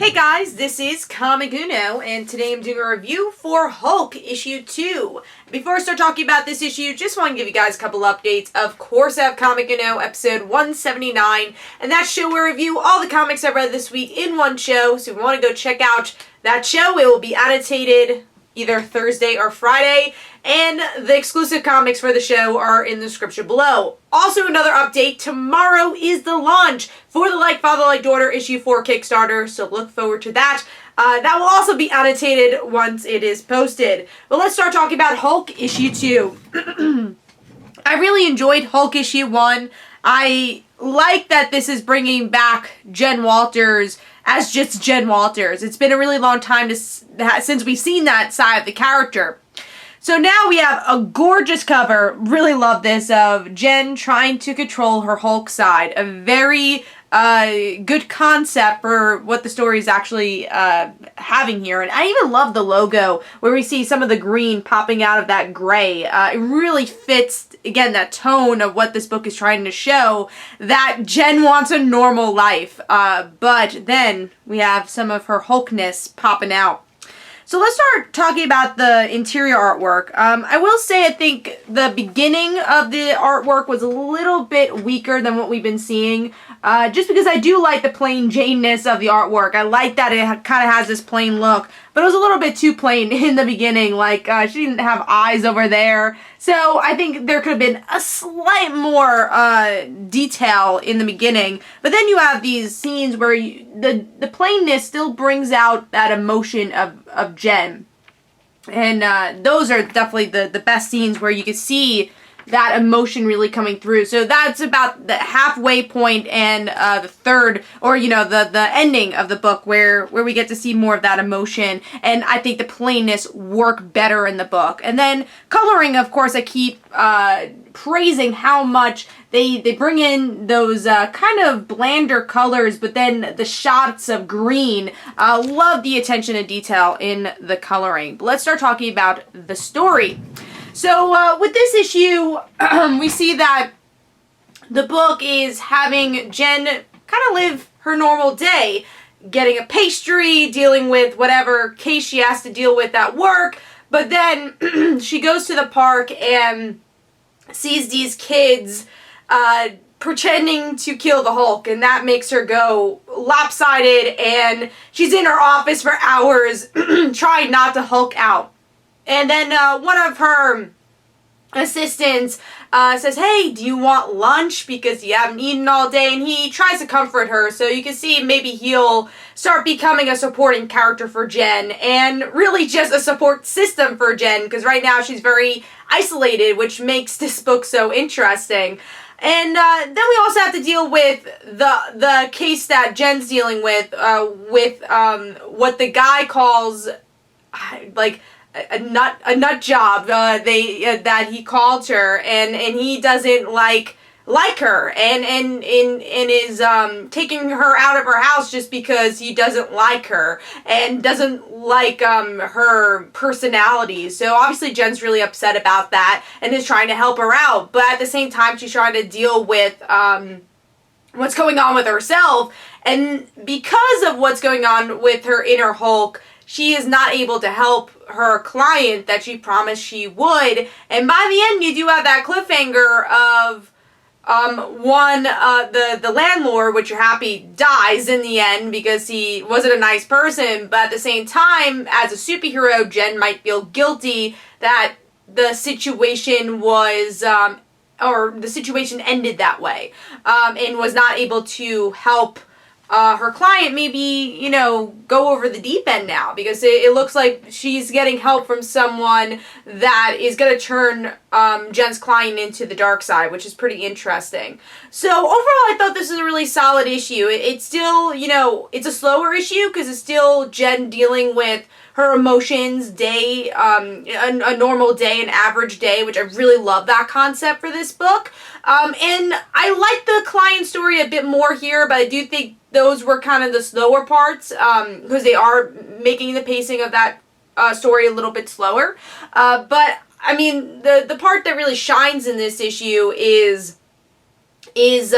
Hey guys, this is Comic Uno, and today I'm doing a review for Hulk issue 2. Before I start talking about this issue, just want to give you guys a couple updates. Of course, I have Comic Uno episode 179, and that show will review all the comics I read this week in one show, so if you want to go check out that show, it will be annotated either Thursday or Friday, and the exclusive comics for the show are in the description below. Also, another update, tomorrow is the launch for the Like Father Like Daughter issue 4 Kickstarter, so look forward to that. That will also be annotated once it is posted. But let's start talking about Hulk issue 2. I really enjoyed Hulk issue 1. I like that this is bringing back Jen Walters as just Jen Walters. It's been a really long time since we've seen that side of the character. So now we have a gorgeous cover, really love this, of Jen trying to control her Hulk side. A very good concept for what the story is actually having here. And I even love the logo where we see some of the green popping out of that gray. It really fits, again, that tone of what this book is trying to show, that Jen wants a normal life. But then we have some of her Hulkness popping out. So let's start talking about the interior artwork. I will say I think the beginning of the artwork was a little bit weaker than what we've been seeing. Just because I do like the plain Jane-ness of the artwork. I like that it kind of has this plain look. But it was a little bit too plain in the beginning. Like, she didn't have eyes over there. So I think there could have been a slight more detail in the beginning. But then you have these scenes where the plainness still brings out that emotion of Jen. And those are definitely the best scenes where you can see that emotion really coming through. So that's about the halfway point and the third, or the ending of the book where we get to see more of that emotion. And I think the plainness work better in the book. And then coloring, of course, I keep praising how much they bring in those kind of blander colors, but then the shots of green. Love the attention to detail in the coloring. But let's start talking about the story. So with this issue, we see that the book is having Jen kind of live her normal day, getting a pastry, dealing with whatever case she has to deal with at work, but then she goes to the park and sees these kids pretending to kill the Hulk, and that makes her go lopsided, and she's in her office for hours trying not to Hulk out. And then one of her assistants says, hey, do you want lunch because you haven't eaten all day? And he tries to comfort her, so you can see maybe he'll start becoming a supporting character for Jen, and really just a support system for Jen, because right now she's very isolated, which makes this book so interesting. And then we also have to deal with the case that Jen's dealing with what the guy calls, like, a nut job that he called her, and he doesn't like her, and is taking her out of her house just because he doesn't like her and doesn't like her personality. So obviously Jen's really upset about that and is trying to help her out, but at the same time she's trying to deal with what's going on with herself, and because of what's going on with her inner Hulk, she is not able to help her client that she promised she would. And by the end, you do have that cliffhanger of the landlord, which you're happy dies in the end because he wasn't a nice person. But at the same time, as a superhero, Jen might feel guilty that the situation was, or the situation ended that way, and was not able to help her client maybe, go over the deep end now, because it looks like she's getting help from someone that is going to turn Jen's client into the dark side, which is pretty interesting. So overall, I thought this is a really solid issue. It's still, it's a slower issue because it's still Jen dealing with her emotions day, a normal day, an average day, which I really love that concept for this book. And I like the client story a bit more here, but I do think those were kind of the slower parts, because they are making the pacing of that story a little bit slower. But I mean, the part that really shines in this issue is is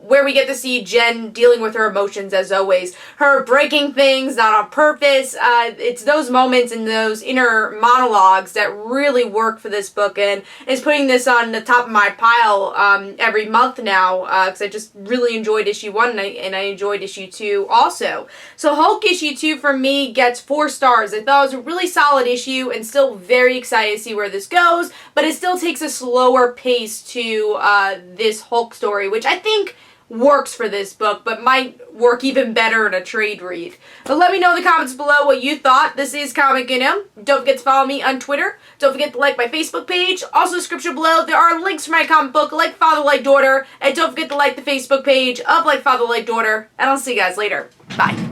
where we get to see Jen dealing with her emotions as always. Her breaking things, not on purpose. It's those moments and those inner monologues that really work for this book, and is putting this on the top of my pile every month now, because I just really enjoyed issue 1 and I enjoyed issue 2 also. So Hulk issue 2 for me gets 4 stars. I thought it was a really solid issue and still very excited to see where this goes, but it still takes a slower pace to this Hulk story, which I think works for this book, but might work even better in a trade read. But let me know in the comments below what you thought. This is Comic Uno. Don't forget to follow me on Twitter. Don't forget to like my Facebook page. Also, description below, there are links for my comic book, Like Father, Like Daughter. And don't forget to like the Facebook page of Like Father, Like Daughter. And I'll see you guys later. Bye.